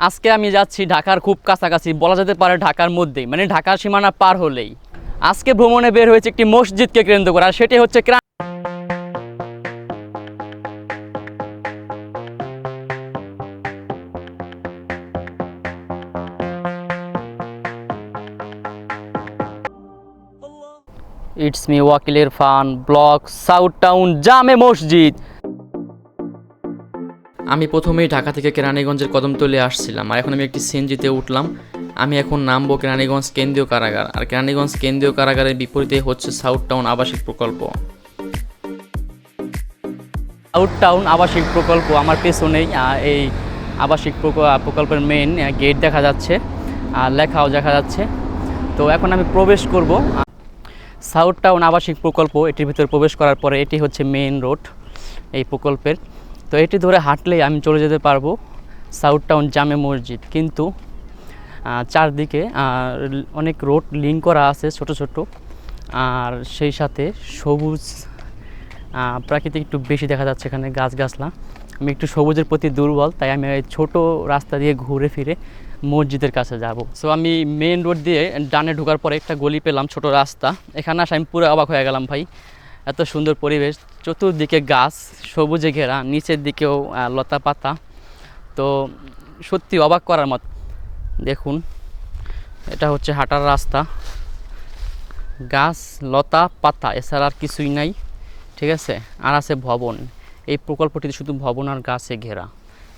আজকে আমি যাচ্ছি ঢাকার খুব কাছাকাছি, বলা যেতে পারে ঢাকার মধ্যেই, মানে ঢাকার সীমানা পার হলেই। আজকে ভ্রমণে বের হয়েছে একটি মসজিদকে কেন্দ্র করে, আর সেটি হচ্ছে it's me Wakil Irfan, block south town জামে মসজিদ। আমি প্রথমেই ঢাকা থেকে কেরানীগঞ্জের কদমতলী আসছিলাম, আর এখন আমি একটি সিএনজিতে উঠলাম। আমি এখন নামবো কেরানীগঞ্জ কেন্দ্রীয় কারাগার, আর কেরানীগঞ্জ কেন্দ্রীয় কারাগারের বিপরীতে হচ্ছে সাউথ টাউন আবাসিক প্রকল্প। সাউথ টাউন আবাসিক প্রকল্প আমার পেছনেই। এই আবাসিক প্রকল্পের মেইন গেট দেখা যাচ্ছে, আর লেখাও দেখা যাচ্ছে। তো এখন আমি প্রবেশ করব সাউথ টাউন আবাসিক প্রকল্প। এটির ভিতরে প্রবেশ করার পরে এটি হচ্ছে মেইন রোড এই প্রকল্পের। তো এটি ধরে হাঁটলেই আমি চলে যেতে পারবো সাউথ টাউন জামে মসজিদ। কিন্তু চারদিকে অনেক রোড লিঙ্ক করা আছে ছোট ছোট, আর সেই সাথে সবুজ প্রাকৃতিক একটু বেশি দেখা যাচ্ছে এখানে, গাছগাছলা। আমি একটু সবুজের প্রতি দুর্বল, তাই আমি এই ছোটো রাস্তা দিয়ে ঘুরে ফিরে মসজিদের কাছে যাব। সো আমি মেন রোড দিয়ে ডানে ঢোকার পরে একটা গলি পেলাম, ছোট রাস্তা। এখানে আসে আমি পুরো অবাক হয়ে গেলাম ভাই, এত সুন্দর পরিবেশ, চতুর্দিকে গাছ সবুজে ঘেরা, নিচের দিকেও লতা পাতা। তো সত্যি অবাক করার মতো। দেখুন, এটা হচ্ছে হাঁটার রাস্তা, গাছ লতা পাতা, এছাড়া আর কিছুই নাই, ঠিক আছে। আর আছে ভবন। এই প্রকল্পটিতে শুধু ভবন আর গাছে ঘেরা,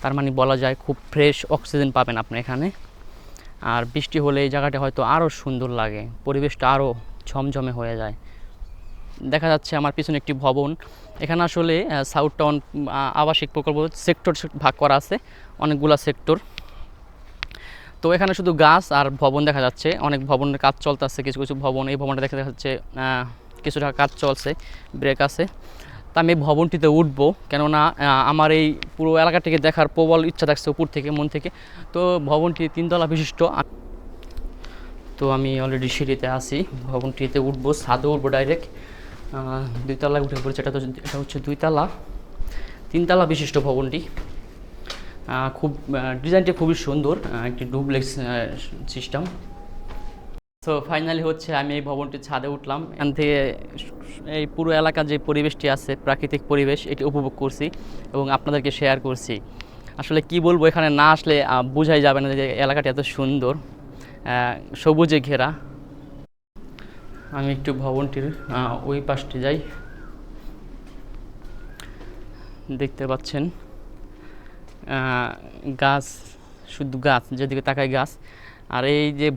তার মানে বলা যায় খুব ফ্রেশ অক্সিজেন পাবেন আপনি এখানে। আর বৃষ্টি হলে এই জায়গাটা হয়তো আরও সুন্দর লাগে, পরিবেশটা আরও ঝমঝমে হয়ে যায়। দেখা যাচ্ছে আমার পিছনে একটি ভবন। এখানে আসলে সাউথ টাউন আবাসিক প্রকল্প সেক্টর ভাগ করা আছে, অনেকগুলো সেক্টর। তো এখানে শুধু গাছ আর ভবন দেখা যাচ্ছে, অনেক ভবনের কাজ চলতেছে, কিছু কিছু ভবন। এই ভবনটা দেখা যাচ্ছে কিছুটা কাজ চলছে, ব্রেক আছে। তা আমি ভবনটিতে উঠবো, কেননা আমার এই পুরো এলাকাটিকে দেখার প্রবল ইচ্ছা থাকছে উপর থেকে, মন থেকে। তো ভবনটি 3 তলা বিশিষ্ট। তো আমি অলরেডি সিঁড়িতে আসি, ভবনটিতে উঠবো, ছাদে উঠবো ডাইরেক্ট। 2 তলায় উঠে পড়েছে। এটা হচ্ছে 2 তলা, 3 তলা বিশিষ্ট ভবনটি। খুব ডিজাইনটি খুবই সুন্দর, একটি ডুপ্লেক্স সিস্টেম। সো ফাইনালি হচ্ছে আমি এই ভবনটির ছাদে উঠলাম। এখান থেকে এই পুরো এলাকার যে পরিবেশটি আছে, প্রাকৃতিক পরিবেশ, এটি উপভোগ করছি এবং আপনাদেরকে শেয়ার করছি। আসলে কি বলবো, এখানে না আসলে বোঝাই যাবে না যে এলাকাটি এত সুন্দর, সবুজে ঘেরা। আমি একটু ভবনটির ওই পাশটি যাই। দেখতে পাচ্ছেন গাছ, শুধু গাছ, যেদিকে তাকাই গাছ। আর এই যে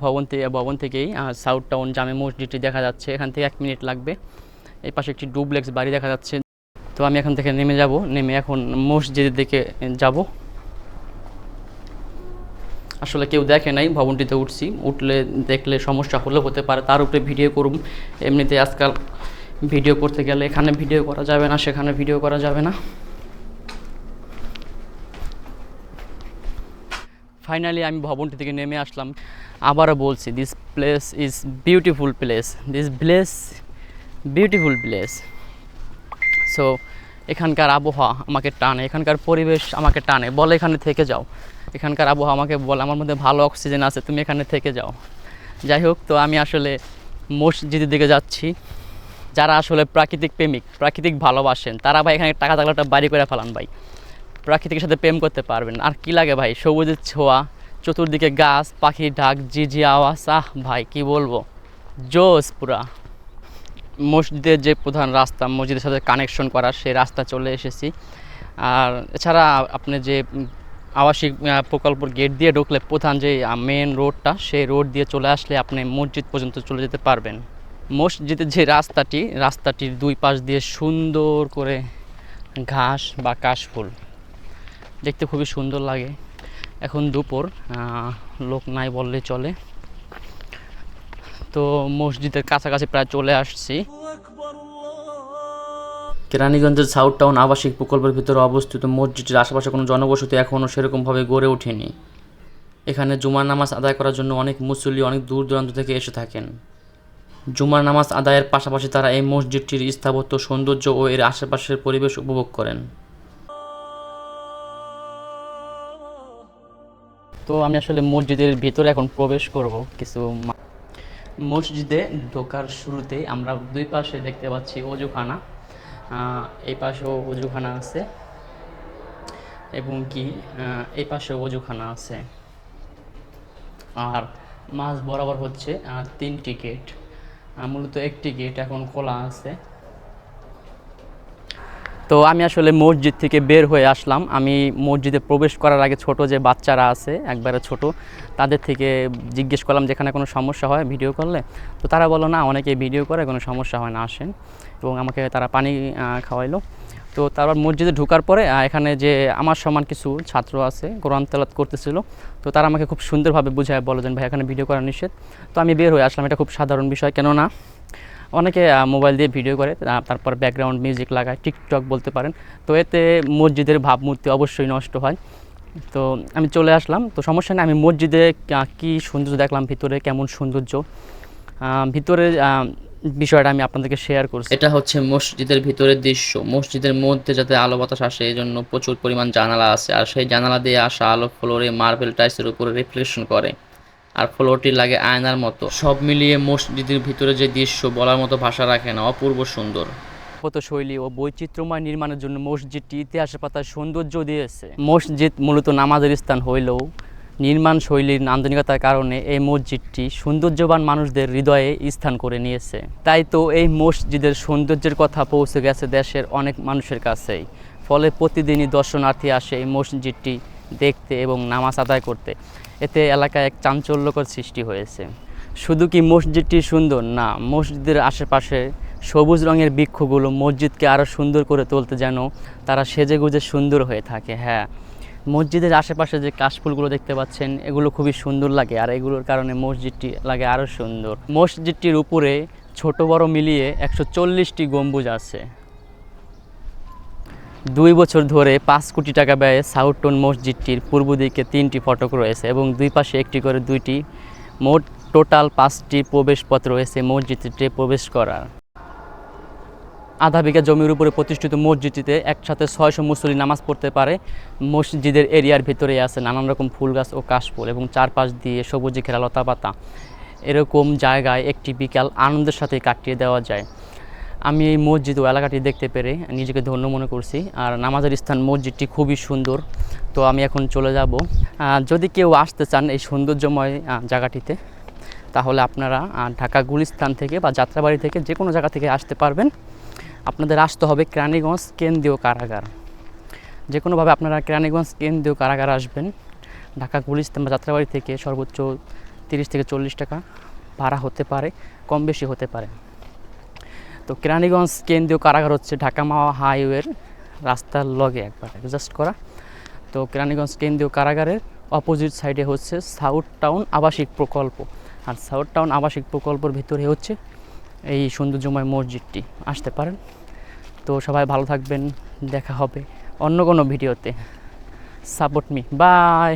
ভবন থেকেই সাউথ টাউন জামে মসজিদটি দেখা যাচ্ছে। এখান থেকে 1 মিনিট লাগবে। এই পাশে একটি ডুপ্লেক্স বাড়ি দেখা যাচ্ছে। তো আমি এখান থেকে নেমে যাব, নেমে এখন মসজিদের দিকে যাব। আসলে কেউ দেখে নাই, ভবনটিতে উঠছি, উঠলে দেখলে সমস্যা হলেও হতে পারে, তার উপরে ভিডিও করুম। এমনিতে আজকাল ভিডিও করতে গেলে এখানে ভিডিও করা যাবে না, সেখানে ভিডিও করা যাবে না। ফাইনালি আমি ভবনটি থেকে নেমে আসলাম। আবারও বলছি, this place is beautiful place, this place beautiful place. So এখানকার আবহাওয়া আমাকে টানে, এখানকার পরিবেশ আমাকে টানে, বলে এখানে থেকে যাও। এখানকার আবহাওয়া আমাকে বলে আমার মধ্যে ভালো অক্সিজেন আছে, তুমি এখানে থেকে যাও। যাই হোক, তো আমি আসলে মসজিদের দিকে যাচ্ছি। যারা আসলে প্রাকৃতিক প্রেমিক, প্রাকৃতিক ভালোবাসেন, তারা ভাই এখানে টাকা থাকলে একটা বাড়ি করে ফেলান ভাই, প্রাকৃতিকের সাথে প্রেম করতে পারবেন। আর কি লাগে ভাই, সবুজের ছোঁয়া, চতুর্দিকে গাছ, পাখির ডাক, জি আওয়াজ, ভাই কি বলবো, জোস পুরা। মসজিদের যে প্রধান রাস্তা, মসজিদের সাথে কানেকশন করা, সেই রাস্তা চলে এসেছি। আর এছাড়া আপনি যে আবাসিক প্রকল্পের গেট দিয়ে ঢুকলে প্রধান যে মেন রোডটা, সেই রোড দিয়ে চলে আসলে আপনি মসজিদ পর্যন্ত চলে যেতে পারবেন। মসজিদের যে রাস্তাটির 2 পাশ দিয়ে সুন্দর করে ঘাস বা কাশফুল, দেখতে খুবই সুন্দর লাগে। এখন দুপুর, লোক নাই বললেই চলে। তো মসজিদের কাছাকাছি প্রায় চলে আসছি। কেরানীগঞ্জের সাউথ টাউন আবাসিক প্রকল্পের ভিতরে অবস্থিত মসজিদের আশেপাশে কোনো জনবসতি এখনও সেরকমভাবে গড়ে ওঠেনি। এখানে জুমার নামাজ আদায় করার জন্য অনেক মুসল্লি অনেক দূর দূরান্ত থেকে এসে থাকেন। জুমার নামাজ আদায়ের পাশাপাশি তারা এই মসজিদটির স্থাপত্য সৌন্দর্য ও এর আশেপাশের পরিবেশ উপভোগ করেন। তো আমি আসলে মসজিদের ভিতরে এখন প্রবেশ করব কিছু মসজিদে ঢোকার শুরুতে আমরা দুই পাশে দেখতে পাচ্ছি অজুখানা। এই পাশেও অজুখানা আছে এবং কি এই পাশেও অজুখানা আছে। আর মাঝ বরাবর হচ্ছে 3টি গেট। মূলত একটি গেট এখন খোলা আছে। তো আমি আসলে মসজিদ থেকে বের হয়ে আসলাম। আমি মসজিদে প্রবেশ করার আগে ছোট যে বাচ্চারা আছে একবারে ছোট, তাদের থেকে জিজ্ঞেস করলাম যেখানে কোনো সমস্যা হয় ভিডিও করলে। তো তারা বললো না, অনেকে ভিডিও করে, কোনো সমস্যা হয় না, আসেন। এবং আমাকে তারা পানি খাওয়াইলো। তো তারপর মসজিদে ঢোকার পরে এখানে যে আমার সমান কিছু ছাত্র আছে কোরআন তেলাওয়াত করতেছিল। তো তারা আমাকে খুব সুন্দরভাবে বুঝায় বলো যে ভাই এখানে ভিডিও করা নিষেধ। তো আমি বের হয়ে আসলাম। এটা খুব সাধারণ বিষয়, কেননা অনেকে মোবাইল দিয়ে ভিডিও করে, তারপর ব্যাকগ্রাউন্ড মিউজিক লাগায়, টিকটক বলতে পারেন। তো এতে মসজিদের ভাবমূর্তি অবশ্যই নষ্ট হয়। তো আমি চলে আসলাম। তো সমস্যা নেই, আমি মসজিদে কী সৌন্দর্য দেখলাম, ভিতরে কেমন সৌন্দর্য, ভিতরে বিষয়টা আমি আপনাদেরকে শেয়ার করছি। এটা হচ্ছে মসজিদের ভিতরের দৃশ্য। মসজিদের মধ্যে যাতে আলো বাতাস আসে এই জন্য প্রচুর পরিমাণ জানালা আছে, আর সেই জানালা দিয়ে আসা আলো ফ্লোরে মার্বেল টাইলসের উপরে রিফ্লেকশন করে, আর ফ্লোরটি লাগে আয়নার মতো। সব মিলিয়ে মসজিদের ভিতরে যে দৃশ্য বলার মতো ভাষা রাখে না, অপূর্ব সুন্দর। শৈলী ও বৈচিত্র্যময় নির্মাণের জন্য মসজিদটি ইতিহাসের পাতায় সৌন্দর্য দিয়েছে। মসজিদ মূলত নামাজের স্থান হইলেও নির্মাণ শৈলীর নান্দনিকতার কারণে এই মসজিদটি সৌন্দর্যবান মানুষদের হৃদয়ে স্থান করে নিয়েছে। তাই তো এই মসজিদের সৌন্দর্যের কথা পৌঁছে গেছে দেশের অনেক মানুষের কাছেই। ফলে প্রতিদিনই দর্শনার্থী আসে এই মসজিদটি দেখতে এবং নামাজ আদায় করতে। এতে এলাকায় এক চাঞ্চল্যকর সৃষ্টি হয়েছে। শুধু কি মসজিদটি সুন্দর না, মসজিদের আশেপাশে সবুজ রঙের বৃক্ষগুলো মসজিদকে আরও সুন্দর করে তুলতে যেন তারা সেজেগুজে সুন্দর হয়ে থাকে। হ্যাঁ, মসজিদের আশেপাশে যে কাশফুলগুলো দেখতে পাচ্ছেন এগুলো খুবই সুন্দর লাগে, আর এগুলোর কারণে মসজিদটি লাগে আরও সুন্দর। মসজিদটির উপরে ছোট বড় মিলিয়ে 140টি গম্বুজ আছে। 2 বছর ধরে 5 কোটি টাকা ব্যয়ে সাউথ টাউন মসজিদটির পূর্ব দিকে 3টি ফটক রয়েছে এবং দুই পাশে একটি করে 2টি, মোট টোটাল 5টি প্রবেশপথ রয়েছে মসজিদটিতে প্রবেশ করার। আধা বিঘা জমির উপরে প্রতিষ্ঠিত মসজিদটিতে একসাথে 600 মুসল্লি নামাজ পড়তে পারে। মসজিদের এরিয়ার ভিতরে আছে নানান রকম ফুল গাছ ও কাশফুল এবং চারপাশ দিয়ে সবুজে ঘেরা লতাপাতা। এরকম জায়গায় একটি বিকাল আনন্দের সাথে কাটিয়ে দেওয়া যায়। আমি এই মসজিদ ও এলাকাটি দেখতে পেরে নিজেকে ধন্য মনে করছি। আর নামাজের স্থান মসজিদটি খুবই সুন্দর। তো আমি এখন চলে যাব। যদি কেউ আসতে চান এই সৌন্দর্যময় জায়গাটিতে, তাহলে আপনারা ঢাকা গুলিস্তান থেকে বা যাত্রাবাড়ি থেকে যে কোনো জায়গা থেকে আসতে পারবেন। আপনাদের আসতে হবে কেরানীগঞ্জ কেন্দ্রীয় কারাগার। যে কোনোভাবে আপনারা কেরানীগঞ্জ কেন্দ্রীয় কারাগার আসবেন। ঢাকা গুলিস্তান বা যাত্রাবাড়ি থেকে সর্বোচ্চ 30 থেকে 40 টাকা ভাড়া হতে পারে, কম বেশি হতে পারে। তো কেরানীগঞ্জ কেন্দ্রীয় কারাগার হচ্ছে ঢাকা মাওয়া হাইওয়ের রাস্তার লগে একবার অ্যাডজাস্ট করা। তো কেরানীগঞ্জ কেন্দ্রীয় কারাগারের অপোজিট সাইডে হচ্ছে সাউথ টাউন আবাসিক প্রকল্প, আর সাউথ টাউন আবাসিক প্রকল্পের ভিতরে হচ্ছে এই সৌন্দর্যময় মসজিদটি। আসতে পারেন। তো সবাই ভালো থাকবেন, দেখা হবে অন্য কোনো ভিডিওতে। Support me, by.